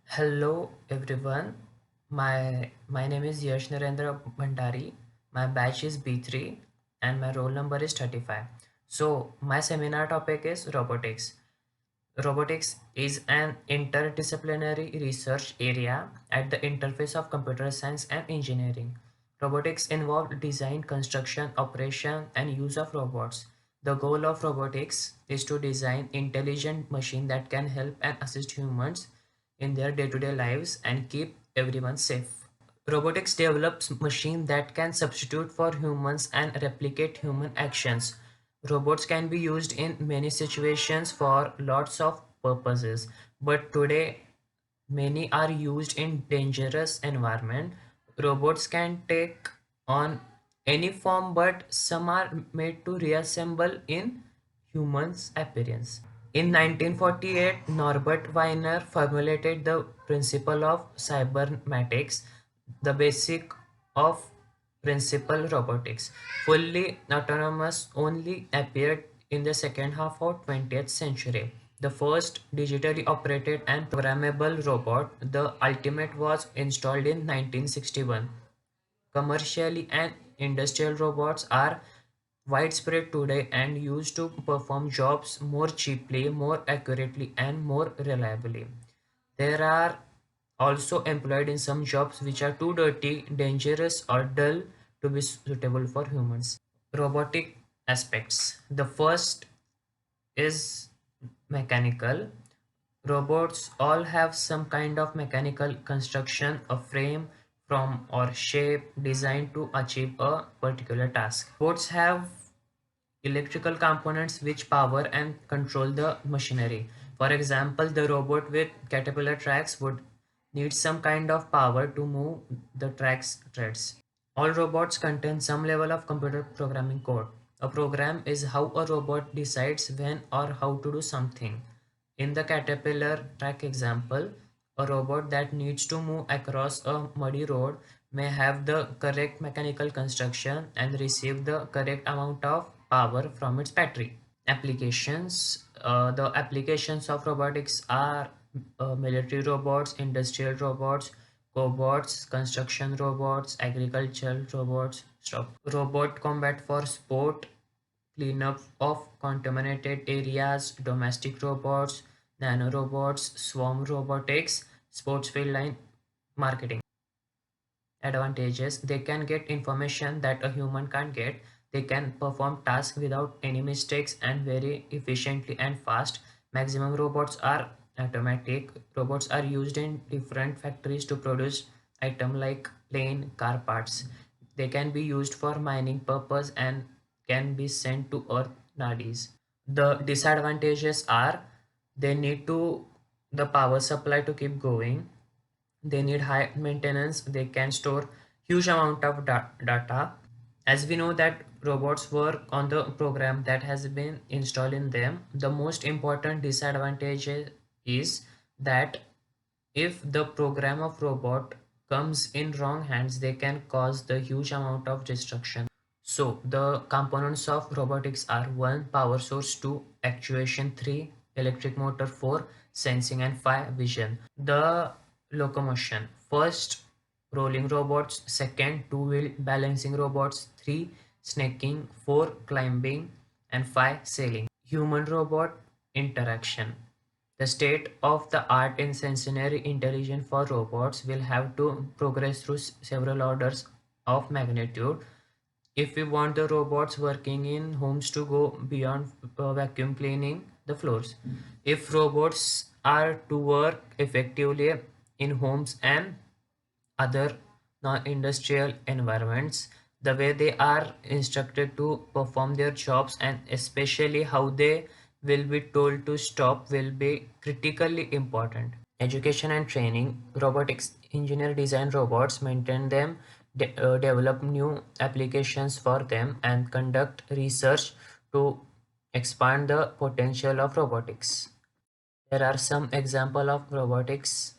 Hello everyone. My name is Yash Narendra Bhandari. My batch is B3 and my roll number is 35. So my seminar topic is robotics. Robotics is an interdisciplinary research area at the interface of computer science and engineering. Robotics involve design, construction, operation, and use of robots. The goal of robotics is to design intelligent machines that can help and assist humans in their day-to-day lives and keep everyone safe. Robotics develops machines that can substitute for humans and replicate human actions. Robots can be used in many situations for lots of purposes, but today many are used in dangerous environment. Robots can take on any form, but some are made to reassemble in humans' appearance. In 1948, Norbert Wiener formulated the principle of cybernetics, the basic of principal robotics. Fully autonomous only appeared in the second half of 20th century. The first digitally operated and programmable robot, the Ultimate, was installed in 1961. Commercially and industrial robots are widespread today and used to perform jobs more cheaply, more accurately, and more reliably. There are also employed in some jobs which are too dirty, dangerous, or dull to be suitable for humans. Robotic aspects. The first is mechanical. Robots all have some kind of mechanical construction, a frame from or shape designed to achieve a particular task. Robots have electrical components which power and control the machinery. For example, the robot with caterpillar tracks would need some kind of power to move the tracks threads. All robots contain some level of computer programming code. A program is how a robot decides when or how to do something. In the caterpillar track example, a robot that needs to move across a muddy road may have the correct mechanical construction and receive the correct amount of power from its battery. Applications. The applications of robotics are military robots, industrial robots, cobots, construction robots, agricultural robots, stuff. Robot combat for sport, cleanup of contaminated areas, domestic robots, nanorobots, swarm robotics, sports field line marketing. Advantages: they can get information that a human can't get, they can perform tasks without any mistakes and very efficiently and fast. Maximum robots are automatic. Robots are used in different factories to produce items like plane, car parts. They can be used for mining purpose and can be sent to earth nowadays. The disadvantages are they need to the power supply to keep going. They need high maintenance. They can store huge amount of data. As we know that robots work on the program that has been installed in them. The most important disadvantage is that if the program of robot comes in wrong hands, they can cause the huge amount of destruction. So the components of robotics are: 1. Power source, 2. Actuation, 3. Electric motor, 4. Sensing, and 5. Vision. The locomotion: first, rolling robots; second, two-wheel balancing robots; 3. Snaking; 4. Climbing; and 5. Sailing. Human robot interaction: the state of the art in sensory intelligence for robots will have to progress through several orders of magnitude. If we want the robots working in homes to go beyond vacuum cleaning the floors, if robots are to work effectively in homes and other non-industrial environments, the way they are instructed to perform their jobs and especially how they will be told to stop will be critically important. Education and training: robotics engineer design robots, maintain them, develop new applications for them, and conduct research to expand the potential of robotics. There are some example of robotics,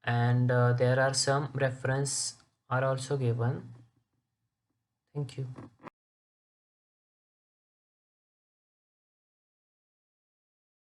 and there are some reference are also given. Thank you.